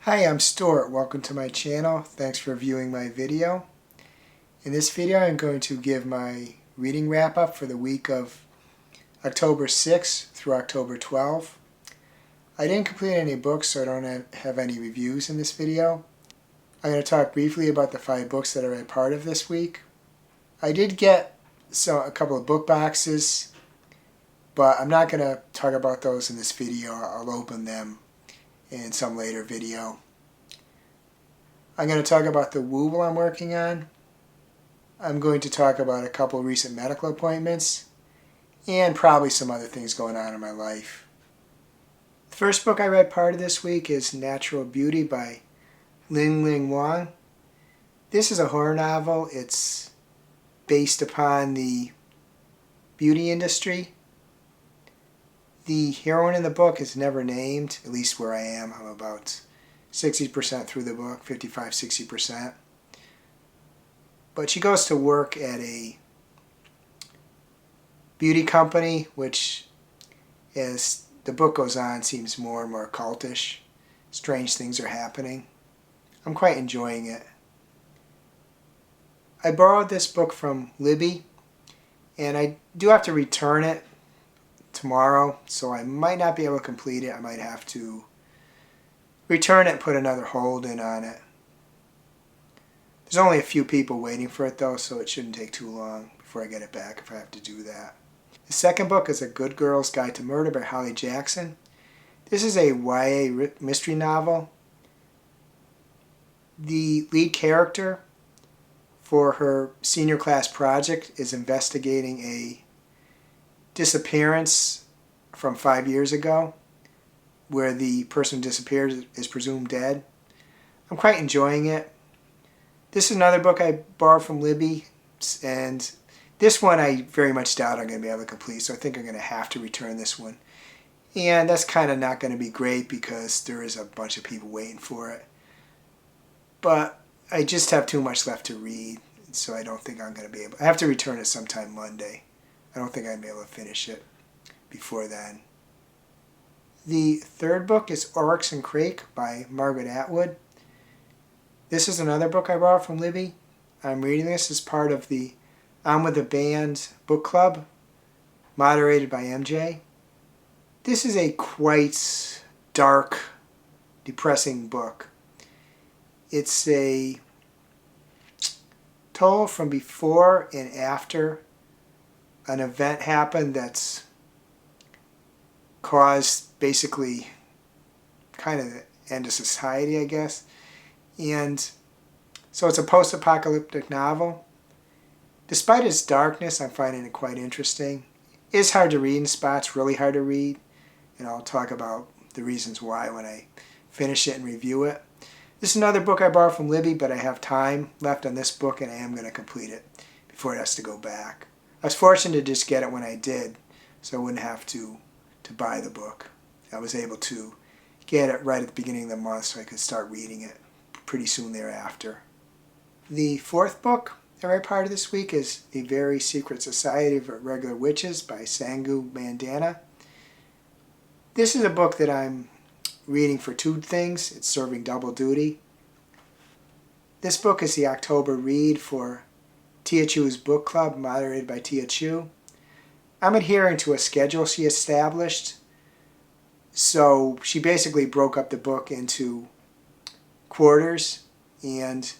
Hi, I'm Stuart. Welcome to my channel. Thanks for viewing my video. In this video I'm going to give my reading wrap up for the week of October 6th through October 12th. I didn't complete any books, so I don't have any reviews in this video. I'm going to talk briefly about the 5 books that I read part of this week. I did get a couple of book boxes, but I'm not going to talk about those in this video. I'll open them in some later video. I'm going to talk about the Wobble I'm working on. I'm going to talk about a couple of recent medical appointments and probably some other things going on in my life. The first book I read part of this week is Natural Beauty by Ling Huang. This is a horror novel. It's based upon the beauty industry. The heroine in the book is never named, at least where I am. I'm about 60% through the book, 55-60%. But she goes to work at a beauty company, which, as the book goes on, seems more and more cultish. Strange things are happening. I'm quite enjoying it. I borrowed this book from Libby, and I do have to return it tomorrow, so I might not be able to complete it. I might have to return it and put another hold in on it. There's only a few people waiting for it though, so it shouldn't take too long before I get it back if I have to do that. The second book is A Good Girl's Guide to Murder by Holly Jackson. This is a YA mystery novel. The lead character for her senior class project is investigating a disappearance from 5 years ago where the person who disappeared is presumed dead. I'm quite enjoying it. This is another book I borrowed from Libby, and this one I very much doubt I'm going to be able to complete, so I think I'm going to have to return this one. And that's kind of not going to be great because there is a bunch of people waiting for it. But I just have too much left to read, so I don't think I'm going to be able. I have to return it sometime Monday. I don't think I'd be able to finish it before then. The third book is Oryx and Crake by Margaret Atwood. This is another book I borrowed from Libby. I'm reading this as part of the I'm with the Band book club, moderated by MJ. This is a quite dark, depressing book. It's a told from before and after an event happened that's caused basically kind of the end of society, I guess. And so it's a post-apocalyptic novel. Despite its darkness, I'm finding it quite interesting. It's hard to read in spots, really hard to read. And I'll talk about the reasons why when I finish it and review it. This is another book I borrowed from Libby, but I have time left on this book and I am going to complete it before it has to go back. I was fortunate to just get it when I did, so I wouldn't have to buy the book. I was able to get it right at the beginning of the month so I could start reading it pretty soon thereafter. The fourth book I read part of this week is The Very Secret Society of Irregular Witches by Sangu Mandanna. This is a book that I'm reading for two things. It's serving double duty. This book is the October read for Tia Chu's book club, moderated by Tia Chu. I'm adhering to a schedule she established. So she basically broke up the book into quarters, and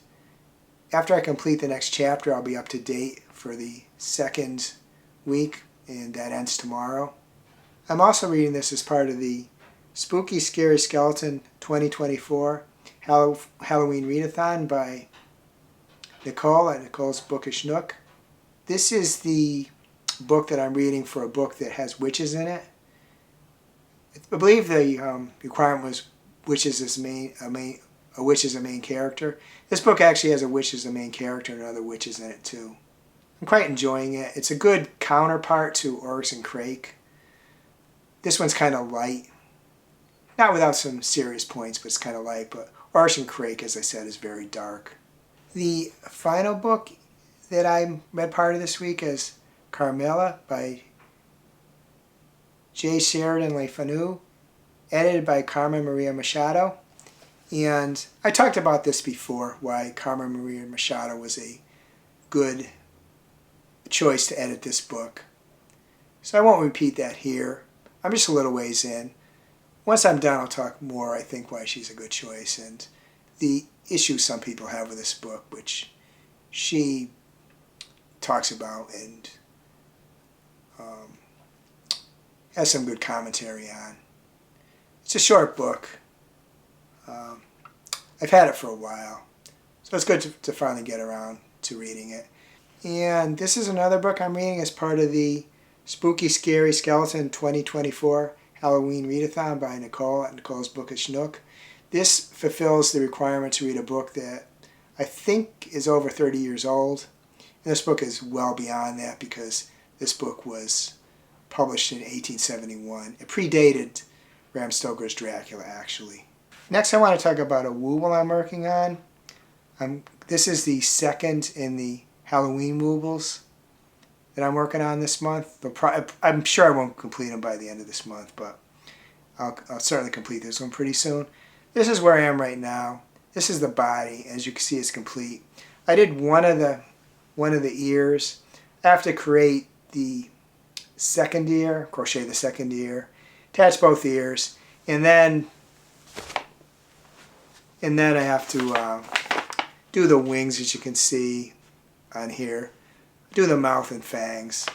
after I complete the next chapter, I'll be up to date for the second week, and that ends tomorrow. I'm also reading this as part of the Spooky Scary Skeleton 2024 Halloween Readathon by Nicole at NicolesBookishNook. This is the book that I'm reading for a book that has witches in it. I believe the requirement was witches as a witch is a main character. This book actually has a witch as the main character and other witches in it too. I'm quite enjoying it. It's a good counterpart to Oryx and Crake. This one's kind of light. Not without some serious points, but it's kind of light. But Oryx and Crake, as I said, is very dark. The final book that I read part of this week is Carmilla by Sheridan and Fanu, edited by Carmen Maria Machado. And I talked about this before, why Carmen Maria Machado was a good choice to edit this book. So I won't repeat that here. I'm just a little ways in. Once I'm done, I'll talk more, I think, why she's a good choice and the issues some people have with this book, which she talks about and has some good commentary on. It's a short book. I've had it for a while, so it's good to finally get around to reading it. And this is another book I'm reading as part of the Spooky Scary Skeleton 2024 Halloween Readathon by Nicole at NicolesBookishNook. This fulfills the requirement to read a book that I think is over 30 years old. And this book is well beyond that because this book was published in 1871. It predated Bram Stoker's Dracula, actually. Next, I want to talk about a Wobble I'm working on. This is the second in the Halloween Wobbles that I'm working on this month. I'm sure I won't complete them by the end of this month, but I'll certainly complete this one pretty soon. This is where I am right now. This is the body. As you can see, it's complete. I did one of the ears. I have to create the second ear, crochet the second ear, attach both ears, and then I have to do the wings, as you can see on here. Do the mouth and fangs.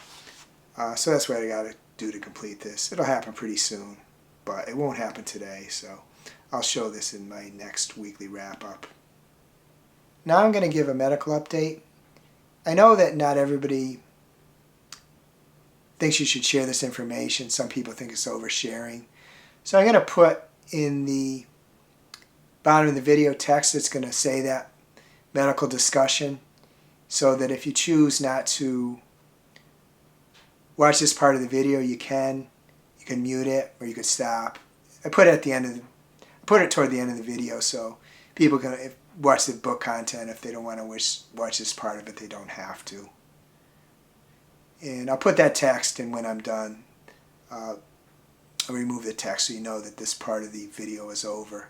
So that's what I got to do to complete this. It'll happen pretty soon, but it won't happen today, so I'll show this in my next weekly wrap-up. Now I'm going to give a medical update. I know that not everybody thinks you should share this information. Some people think it's oversharing. So I'm going to put in the bottom of the video text that's going to say that medical discussion, so that if you choose not to watch this part of the video, you can mute it or you could stop. I put it toward the end of the video so people can watch the book content. If they don't want to watch this part of it, they don't have to. And I'll put that text, and when I'm done, I'll remove the text so you know that this part of the video is over.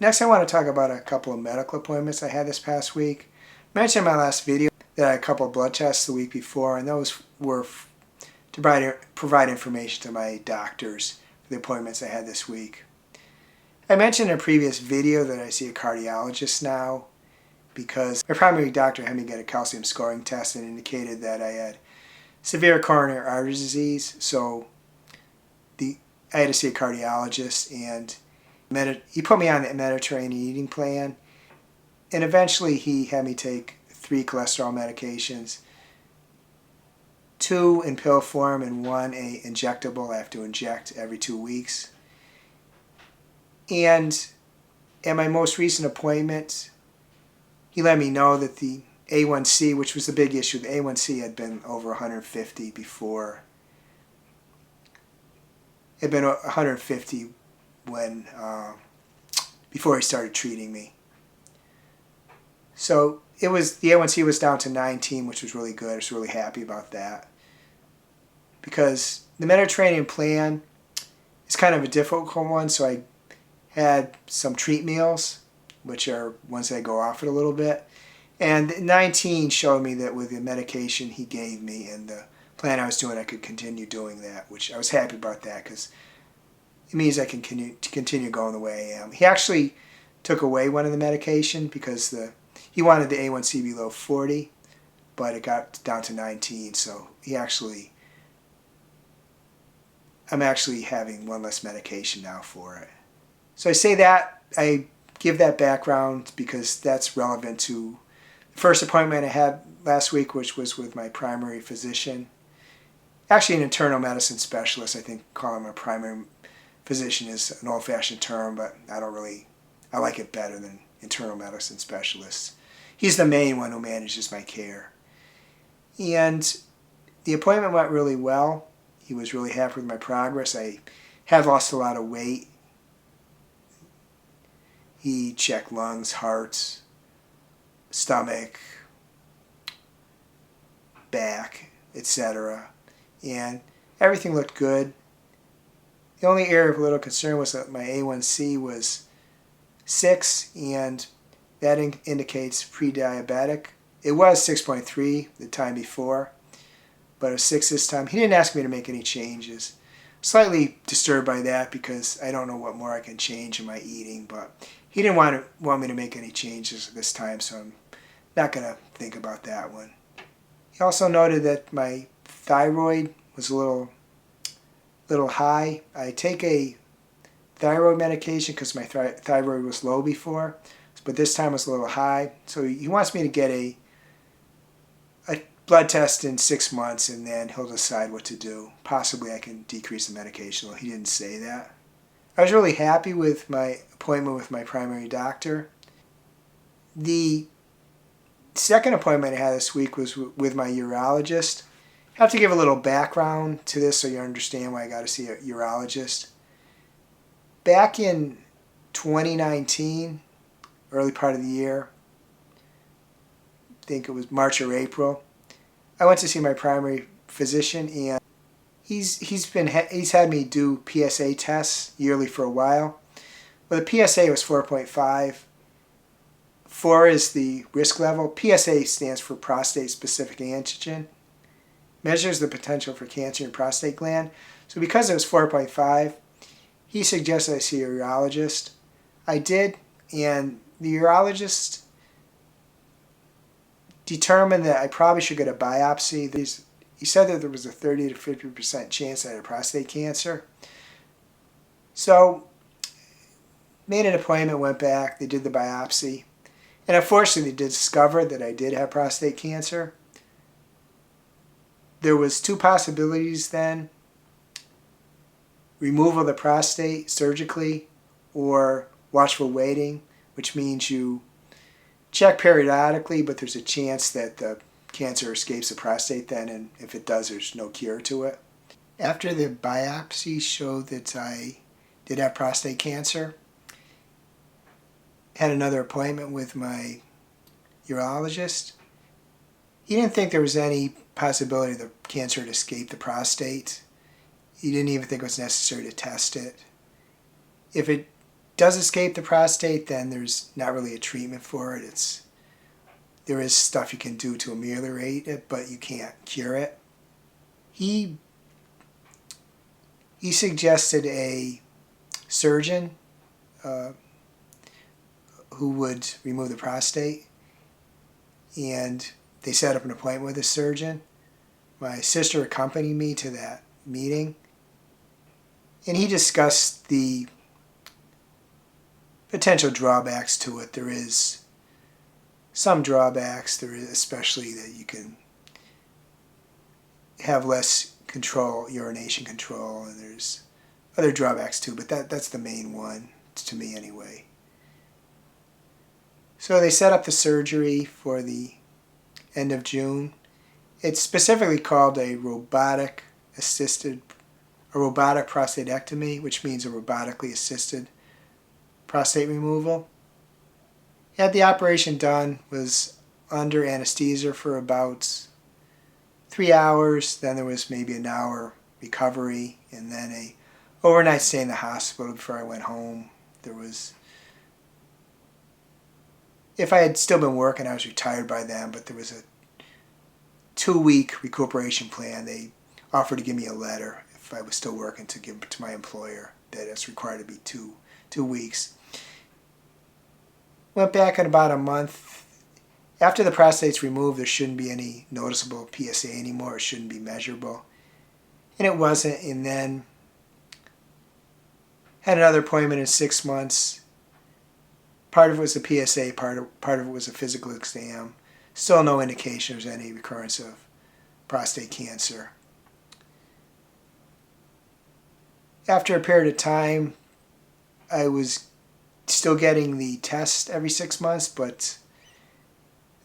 Next, I want to talk about a couple of medical appointments I had this past week. I mentioned in my last video that I had a couple of blood tests the week before, and those were to provide information to my doctors for the appointments I had this week. I mentioned in a previous video that I see a cardiologist now because my primary doctor had me get a calcium scoring test and indicated that I had severe coronary artery disease, so I had to see a cardiologist, and he put me on the Mediterranean eating plan, and eventually he had me take 3 cholesterol medications, 2 in pill form and 1 injectable I have to inject every 2 weeks. And at my most recent appointment, he let me know that the A1C, which was the big issue, the A1C had been over 150 before. It had been 150 before he started treating me. So the A1C was down to 19, which was really good. I was really happy about that. Because the Mediterranean plan is kind of a difficult one, so I had some treat meals, which are ones that go off it a little bit. And 19 showed me that with the medication he gave me and the plan I was doing, I could continue doing that, which I was happy about that because it means I can continue going the way I am. He actually took away one of the medication because he wanted the A1C below 40, but it got down to 19, so I'm actually having one less medication now for it. So I say that, I give that background because that's relevant to the first appointment I had last week, which was with my primary physician. Actually an internal medicine specialist. I think calling him a primary physician is an old-fashioned term, but I like it better than internal medicine specialist. He's the main one who manages my care. And the appointment went really well. He was really happy with my progress. I had lost a lot of weight. He checked lungs, hearts, stomach, back, etc. And everything looked good. The only area of little concern was that my A1C was 6, and that indicates pre-diabetic. It was 6.3 the time before, but it was 6 this time. He didn't ask me to make any changes. Slightly disturbed by that because I don't know what more I can change in my eating, but he didn't want me to make any changes this time, so I'm not going to think about that one. He also noted that my thyroid was a little high. I take a thyroid medication because my thyroid was low before, but this time was a little high. So he wants me to get a blood test in 6 months, and then he'll decide what to do. Possibly I can decrease the medication, though he didn't say that. I was really happy with my appointment with my primary doctor. The second appointment I had this week was with my urologist. I have to give a little background to this so you understand why I got to see a urologist. Back in 2019, early part of the year, I think it was March or April, I went to see my primary physician, and he's had me do PSA tests yearly for a while. Well, the PSA was 4.5. 4 is the risk level. PSA stands for prostate-specific antigen. Measures the potential for cancer in prostate gland. So because it was 4.5, he suggested I see a urologist. I did, and the urologist determined that I probably should get a biopsy. He said that there was a 30 to 50% chance I had prostate cancer. So, made an appointment, went back, they did the biopsy. And unfortunately, they discovered that I did have prostate cancer. There was 2 possibilities then: removal of the prostate surgically, or watchful waiting, which means you check periodically, but there's a chance that the cancer escapes the prostate then, and if it does, there's no cure to it. After the biopsy showed that I did have prostate cancer, had another appointment with my urologist. He didn't think there was any possibility the cancer had escaped the prostate. He didn't even think it was necessary to test it. If it does escape the prostate, then there's not really a treatment for it. There is stuff you can do to ameliorate it, but you can't cure it. He suggested a surgeon who would remove the prostate, and they set up an appointment with a surgeon. My sister accompanied me to that meeting, and he discussed the potential drawbacks to it. There is some drawbacks. There is especially that you can have less control, urination control, and there's other drawbacks too, but that's the main one, to me anyway. So they set up the surgery for the end of June. It's specifically called a robotic prostatectomy, which means a robotically assisted prostate removal. Had the operation done, was under anesthesia for about 3 hours, then there was maybe an hour recovery, and then a overnight stay in the hospital before I went home. There was, if I had still been working, I was retired by then, but there was a 2-week recuperation plan. They offered to give me a letter if I was still working to give to my employer that it's required to be two weeks. Went back in about a month. After the prostate's removed, there shouldn't be any noticeable PSA anymore. It shouldn't be measurable. And it wasn't. And then had another appointment in 6 months. Part of it was a PSA, part of it was a physical exam. Still no indication there's any recurrence of prostate cancer. After a period of time, I was still getting the test every 6 months, but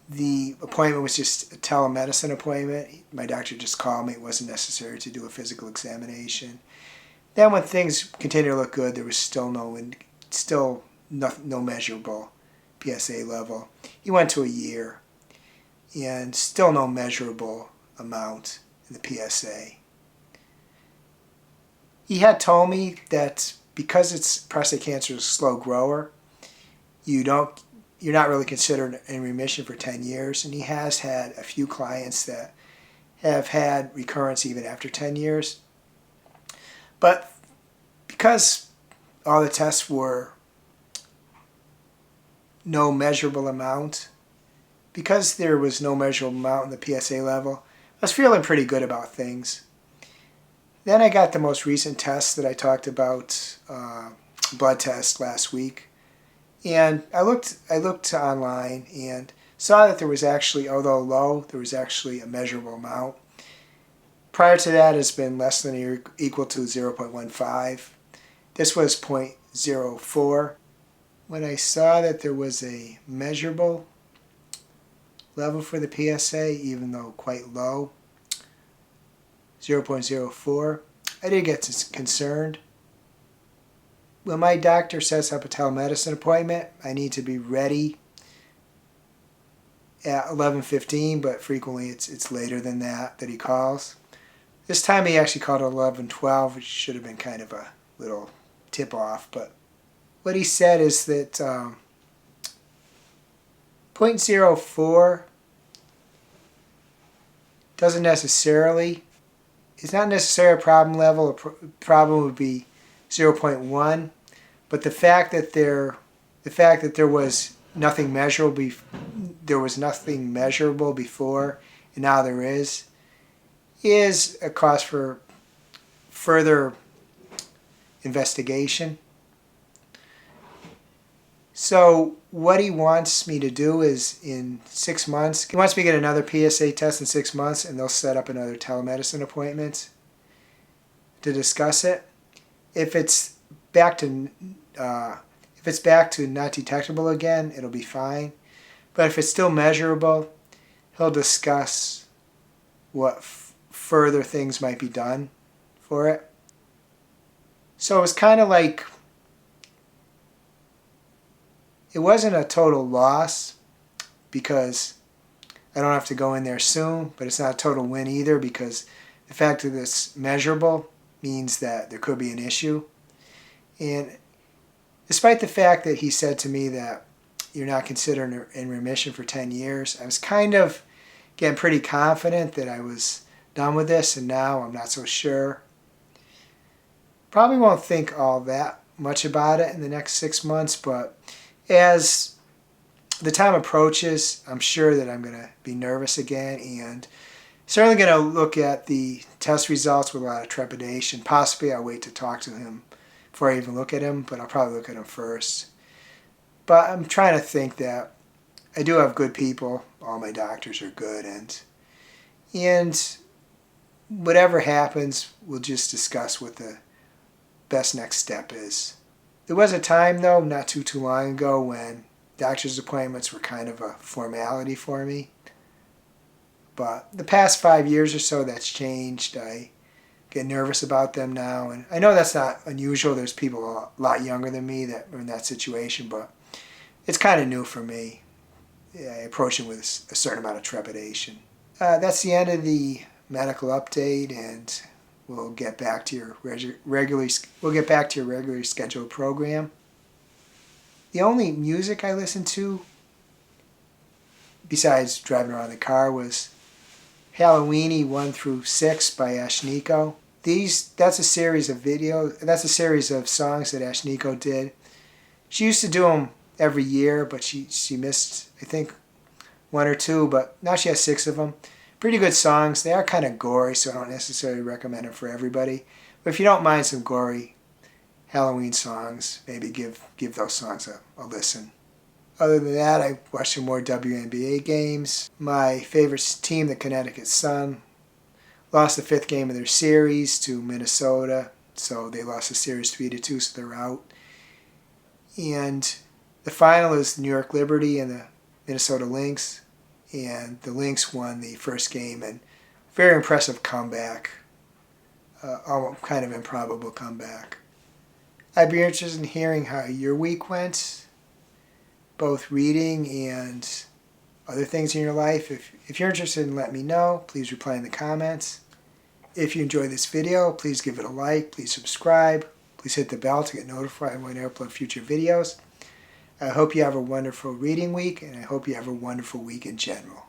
the appointment was just a telemedicine appointment. My doctor just called me. It wasn't necessary to do a physical examination. Then when things continued to look good, there was still no measurable PSA level. He went to a year, and still no measurable amount in the PSA. He had told me that because prostate cancer is a slow grower, you're not really considered in remission for 10 years. And he has had a few clients that have had recurrence even after 10 years. But because all the tests were no measurable amount, because there was no measurable amount in the PSA level, I was feeling pretty good about things. Then I got the most recent test that I talked about, blood test last week. And I looked online and saw that there was actually, although low, there was actually a measurable amount. Prior to that, it's been less than or equal to 0.15. This was 0.04. When I saw that there was a measurable level for the PSA, even though quite low, 0.04, I did get concerned. When my doctor sets up a telemedicine appointment, I need to be ready at 11:15, but frequently it's later than that he calls. This time he actually called at 11:12, which should have been kind of a little tip off, but what he said is that 0.04 doesn't necessarily, it's not necessarily a problem level. A problem would be 0.1, but the fact that there was nothing measurable before and now there is a cause for further investigation. So what he wants me to do is in 6 months, he wants me to get another PSA test in 6 months, and they'll set up another telemedicine appointment to discuss it. If it's back to not detectable again, it'll be fine. But if it's still measurable, he'll discuss what further things might be done for it. So it was kind of like, it wasn't a total loss because I don't have to go in there soon, but it's not a total win either because the fact that it's measurable means that there could be an issue. And despite the fact that he said to me that you're not considered in remission for 10 years, I was kind of getting pretty confident that I was done with this, and now I'm not so sure. Probably won't think all that much about it in the next 6 months, but as the time approaches, I'm sure that I'm going to be nervous again, and certainly going to look at the test results with a lot of trepidation. Possibly I'll wait to talk to him before I even look at him, but I'll probably look at him first. But I'm trying to think that I do have good people. All my doctors are good, and whatever happens, we'll just discuss what the best next step is. There was a time, though, not too long ago, when doctor's appointments were kind of a formality for me. But the past 5 years or so, that's changed. I get nervous about them now, and I know that's not unusual. There's people a lot younger than me that are in that situation, but it's kind of new for me. I approach it with a certain amount of trepidation. That's the end of the medical update, and we'll get back to your regularly scheduled program. The only music I listened to, besides driving around the car, was Halloweenie I through 6 by Ashnikko. That's a series of songs that Ashnikko did. She used to do them every year, but she missed, I think, 1 or 2, but now she has 6 of them. Pretty good songs. They are kind of gory, so I don't necessarily recommend them for everybody. But if you don't mind some gory Halloween songs, maybe give those songs a listen. Other than that, I watched some more WNBA games. My favorite team, the Connecticut Sun, lost the 5th game of their series to Minnesota, so they lost the series 3-2, so they're out. And the final is New York Liberty and the Minnesota Lynx, and the Lynx won the first game, and very impressive comeback, kind of improbable comeback. I'd be interested in hearing how your week went, both reading and other things in your life. If you're interested in letting me know, please reply in the comments. If you enjoyed this video, please give it a like, please subscribe, please hit the bell to get notified when I upload future videos. I hope you have a wonderful reading week, and I hope you have a wonderful week in general.